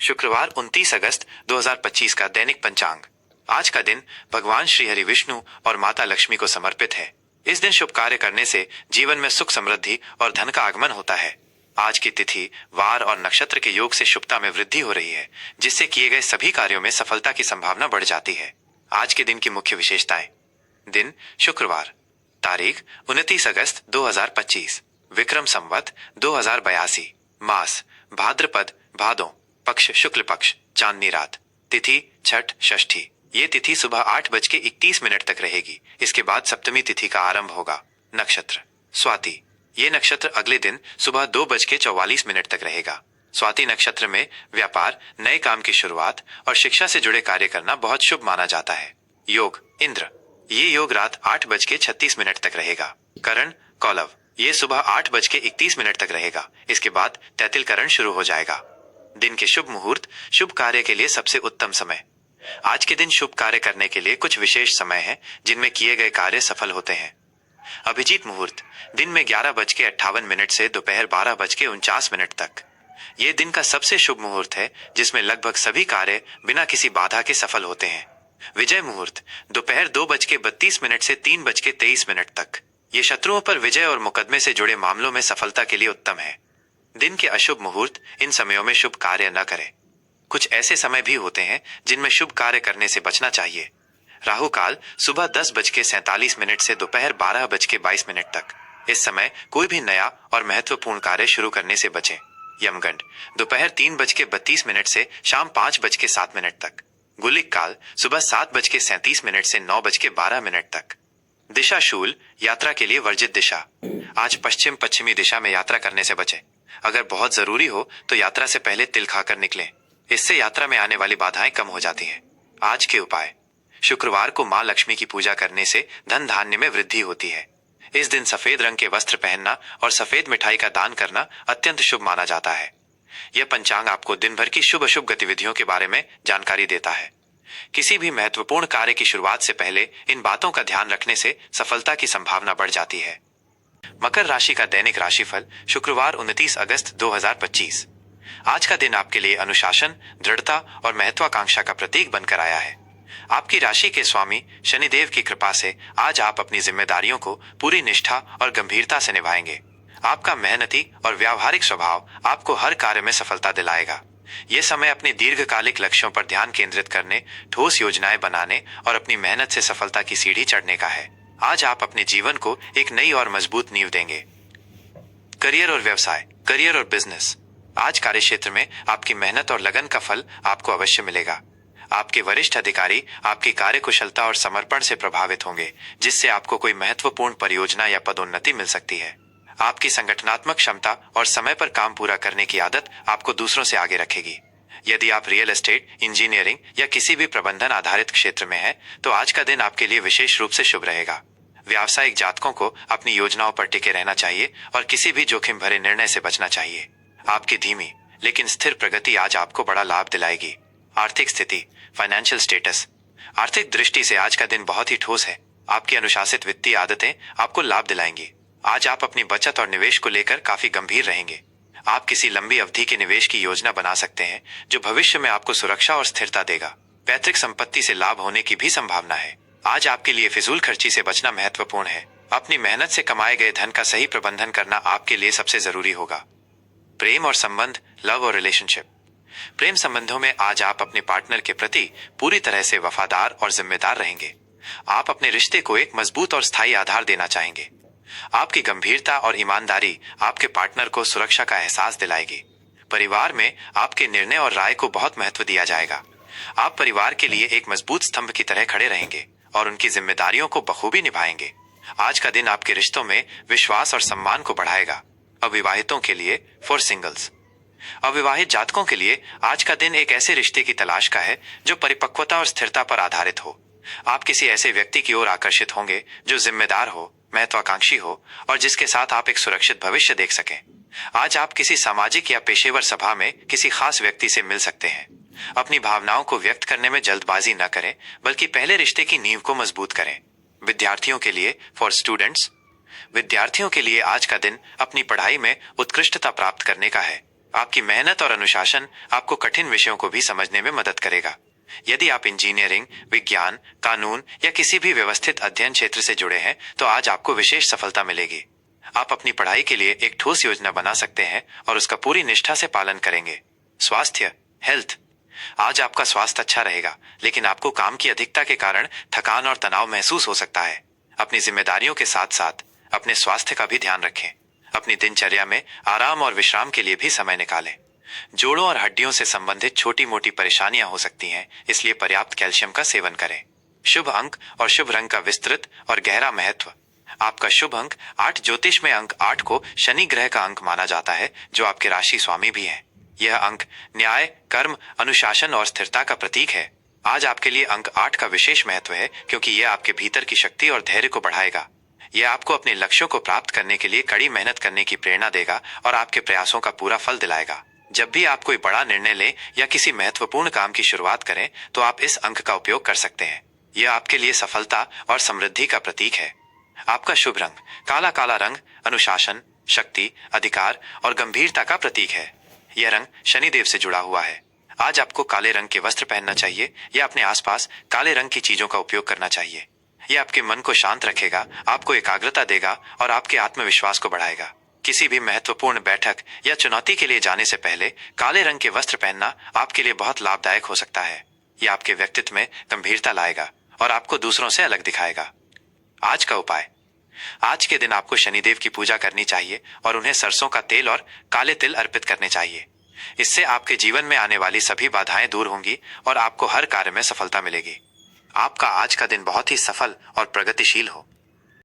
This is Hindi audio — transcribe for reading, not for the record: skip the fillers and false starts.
शुक्रवार 29 अगस्त 2025 का दैनिक पंचांग। आज का दिन भगवान श्री हरि विष्णु और माता लक्ष्मी को समर्पित है। इस दिन शुभ कार्य करने से जीवन में सुख समृद्धि और धन का आगमन होता है। आज की तिथि, वार और नक्षत्र के योग से शुभता में वृद्धि हो रही है, जिससे किए गए सभी कार्यों में सफलता की संभावना बढ़ जाती है। आज के दिन की मुख्य विशेषताएं। दिन शुक्रवार, तारीख 29 अगस्त 2025, विक्रम संवत 2082, मास भाद्रपद भादों, पक्ष शुक्ल पक्ष, चांदनी रात, तिथि छठ षष्ठी। ये तिथि सुबह 8:31 तक रहेगी। इसके बाद सप्तमी तिथि का आरंभ होगा। नक्षत्र स्वाति, ये नक्षत्र अगले दिन सुबह 2:44 तक रहेगा। स्वाति नक्षत्र में व्यापार, नए काम की शुरुआत और शिक्षा से जुड़े कार्य करना बहुत शुभ माना जाता है। योग इंद्र, ये योग रात 8:36 तक रहेगा। करण कौलव, ये सुबह 8:31 तक रहेगा। इसके बाद तैतिल करण शुरू हो जाएगा। दिन के शुभ मुहूर्त, शुभ कार्य के लिए सबसे उत्तम समय। आज के दिन शुभ कार्य करने के लिए कुछ विशेष समय है, जिनमें किए गए कार्य सफल होते हैं। अभिजीत मुहूर्त, दिन में 11:58 से दोपहर 12:49 तक। ये दिन का सबसे शुभ मुहूर्त है, जिसमें लगभग सभी कार्य बिना किसी बाधा के सफल होते हैं। विजय मुहूर्त, दोपहर 2:32 से 3:23 तक। ये शत्रुओं पर विजय और मुकदमे से जुड़े मामलों में सफलता के लिए उत्तम है। दिन के अशुभ मुहूर्त, इन समयों में शुभ कार्य न करें। कुछ ऐसे समय भी होते हैं जिनमें शुभ कार्य करने से बचना चाहिए। राहु काल सुबह 10:47 से दोपहर 12:22 तक। इस समय कोई भी नया और महत्वपूर्ण कार्य शुरू करने से बचें। यमगंड दोपहर 3:32 से शाम 5:07 तक। गुलिक काल सुबह 7:37 से 9:12 तक। दिशा शूल, यात्रा के लिए वर्जित दिशा। आज पश्चिम पश्चिमी दिशा में यात्रा करने से बचें। अगर बहुत जरूरी हो तो यात्रा से पहले तिल खाकर निकलें। इससे यात्रा में आने वाली बाधाएं कम हो जाती हैं। आज के उपाय। शुक्रवार को मां लक्ष्मी की पूजा करने से धन धान्य में वृद्धि होती है। इस दिन सफेद रंग के वस्त्र पहनना और सफेद मिठाई का दान करना अत्यंत शुभ माना जाता है। यह पंचांग आपको दिन भर की शुभ अशुभ गतिविधियों के बारे में जानकारी देता है। किसी भी महत्वपूर्ण कार्य की शुरुआत से पहले इन बातों का ध्यान रखने से सफलता की संभावना बढ़ जाती है। मकर राशि का दैनिक राशिफल, शुक्रवार 29 अगस्त 2025। आज का दिन आपके लिए अनुशासन, दृढ़ता और महत्वाकांक्षा का प्रतीक बनकर आया है। आपकी राशि के स्वामी शनिदेव की कृपा से आज आप अपनी जिम्मेदारियों को पूरी निष्ठा और गंभीरता से निभाएंगे। आपका मेहनती और व्यावहारिक स्वभाव आपको हर कार्य में सफलता दिलाएगा। ये समय अपने दीर्घकालिक लक्ष्यों पर ध्यान केंद्रित करने, ठोस योजनाएं बनाने और अपनी मेहनत से सफलता की सीढ़ी चढ़ने का है। आज आप अपने जीवन को एक नई और मजबूत नींव देंगे। करियर और व्यवसाय, करियर और बिजनेस। आज कार्य क्षेत्र में आपकी मेहनत और लगन का फल आपको अवश्य मिलेगा। आपके वरिष्ठ अधिकारी आपकी कार्यकुशलता और समर्पण से प्रभावित होंगे, जिससे आपको कोई महत्वपूर्ण परियोजना या पदोन्नति मिल सकती है। आपकी संगठनात्मक क्षमता और समय पर काम पूरा करने की आदत आपको दूसरों से आगे रखेगी। यदि आप रियल एस्टेट, इंजीनियरिंग या किसी भी प्रबंधन आधारित क्षेत्र में हैं, तो आज का दिन आपके लिए विशेष रूप से शुभ रहेगा। व्यावसायिक जातकों को अपनी योजनाओं पर टिके रहना चाहिए और किसी भी जोखिम भरे निर्णय से बचना चाहिए। आपकी धीमी लेकिन स्थिर प्रगति आज आपको बड़ा लाभ दिलाएगी। आर्थिक स्थिति, फाइनेंशियल स्टेटस। आर्थिक दृष्टि से आज का दिन बहुत ही ठोस है। आपकी अनुशासित वित्तीय आदतें आपको लाभ दिलाएंगी। आज आप अपनी बचत और निवेश को लेकर काफी गंभीर रहेंगे। आप किसी लंबी अवधि के निवेश की योजना बना सकते हैं, जो भविष्य में आपको सुरक्षा और स्थिरता देगा। पैतृक संपत्ति से लाभ होने की भी संभावना है। आज आपके लिए फिजूल खर्ची से बचना महत्वपूर्ण है। अपनी मेहनत से कमाए गए धन का सही प्रबंधन करना आपके लिए सबसे जरूरी होगा। प्रेम और संबंध, लव और रिलेशनशिप। प्रेम संबंधों में आज आप अपने पार्टनर के प्रति पूरी तरह से वफादार और जिम्मेदार रहेंगे। आप अपने रिश्ते को एक मजबूत और स्थायी आधार देना चाहेंगे। आपकी गंभीरता और ईमानदारी आपके पार्टनर को सुरक्षा का एहसास दिलाएगी। परिवार में आपके निर्णय और राय को बहुत महत्व दिया जाएगा। आप परिवार के लिए एक मजबूत स्तंभ की तरह खड़े रहेंगे और उनकी जिम्मेदारियों को बखूबी निभाएंगे। आज का दिन आपके रिश्तों में विश्वास और सम्मान को बढ़ाएगा। अविवाहितों के लिए, फॉर सिंगल्स। अविवाहित जातकों के लिए आज का दिन एक ऐसे रिश्ते की तलाश का है जो परिपक्वता और स्थिरता पर आधारित हो। आप किसी ऐसे व्यक्ति की ओर आकर्षित होंगे जो जिम्मेदार हो, महत्वाकांक्षी हो और जिसके साथ आप एक सुरक्षित भविष्य देख सकें। आज आप किसी सामाजिक या पेशेवर सभा में किसी खास व्यक्ति से मिल सकते हैं। अपनी भावनाओं को व्यक्त करने में जल्दबाजी न करें, बल्कि पहले रिश्ते की नींव को मजबूत करें। विद्यार्थियों के लिए, फॉर स्टूडेंट्स। विद्यार्थियों के लिए आज का दिन अपनी पढ़ाई में उत्कृष्टता प्राप्त करने का है। आपकी मेहनत और अनुशासन आपको कठिन विषयों को भी समझने में मदद करेगा। यदि आप इंजीनियरिंग, विज्ञान, कानून या किसी भी व्यवस्थित अध्ययन क्षेत्र से जुड़े हैं तो आज आपको विशेष सफलता मिलेगी। आप अपनी पढ़ाई के लिए एक ठोस योजना बना सकते हैं और उसका पूरी निष्ठा से पालन करेंगे। स्वास्थ्य, हेल्थ। आज आपका स्वास्थ्य अच्छा रहेगा, लेकिन आपको काम की अधिकता के कारण थकान और तनाव महसूस हो सकता है। अपनी जिम्मेदारियों के साथ साथ अपने स्वास्थ्य का भी ध्यान रखें। अपनी दिनचर्या में आराम और विश्राम के लिए भी समय निकालें। जोड़ों और हड्डियों से संबंधित छोटी मोटी परेशानियां हो सकती हैं, इसलिए पर्याप्त कैल्शियम का सेवन करें। शुभ अंक और शुभ रंग का विस्तृत और गहरा महत्व। आपका शुभ अंक 8। ज्योतिष में अंक 8 को शनि ग्रह का अंक माना जाता है, जो आपके राशि स्वामी भी है। यह अंक न्याय, कर्म, अनुशासन और स्थिरता का प्रतीक है। आज आपके लिए अंक 8 का विशेष महत्व है, क्योंकि यह आपके भीतर की शक्ति और धैर्य को बढ़ाएगा। यह आपको अपने लक्ष्यों को प्राप्त करने के लिए कड़ी मेहनत करने की प्रेरणा देगा और आपके प्रयासों का पूरा फल दिलाएगा। जब भी आप कोई बड़ा निर्णय लें या किसी महत्वपूर्ण काम की शुरुआत करें तो आप इस अंक का उपयोग कर सकते हैं। यह आपके लिए सफलता और समृद्धि का प्रतीक है। आपका शुभ रंग काला। काला रंग अनुशासन, शक्ति, अधिकार और गंभीरता का प्रतीक है। यह रंग शनिदेव से जुड़ा हुआ है। आज आपको काले रंग के वस्त्र पहनना चाहिए या अपने आसपास काले रंग की चीजों का उपयोग करना चाहिए। यह आपके मन को शांत रखेगा, आपको एकाग्रता देगा और आपके आत्मविश्वास को बढ़ाएगा। किसी भी महत्वपूर्ण बैठक या चुनौती के लिए जाने से पहले काले रंग के वस्त्र पहनना आपके लिए बहुत लाभदायक हो सकता है। यह आपके व्यक्तित्व में गंभीरता लाएगा और आपको दूसरों से अलग दिखाएगा। आज का उपाय। आज के दिन आपको शनिदेव की पूजा करनी चाहिए और उन्हें सरसों का तेल और काले तिल अर्पित करने चाहिए। इससे आपके जीवन में आने वाली सभी बाधाएं दूर होंगी और आपको हर कार्य में सफलता मिलेगी। आपका आज का दिन बहुत ही सफल और प्रगतिशील हो।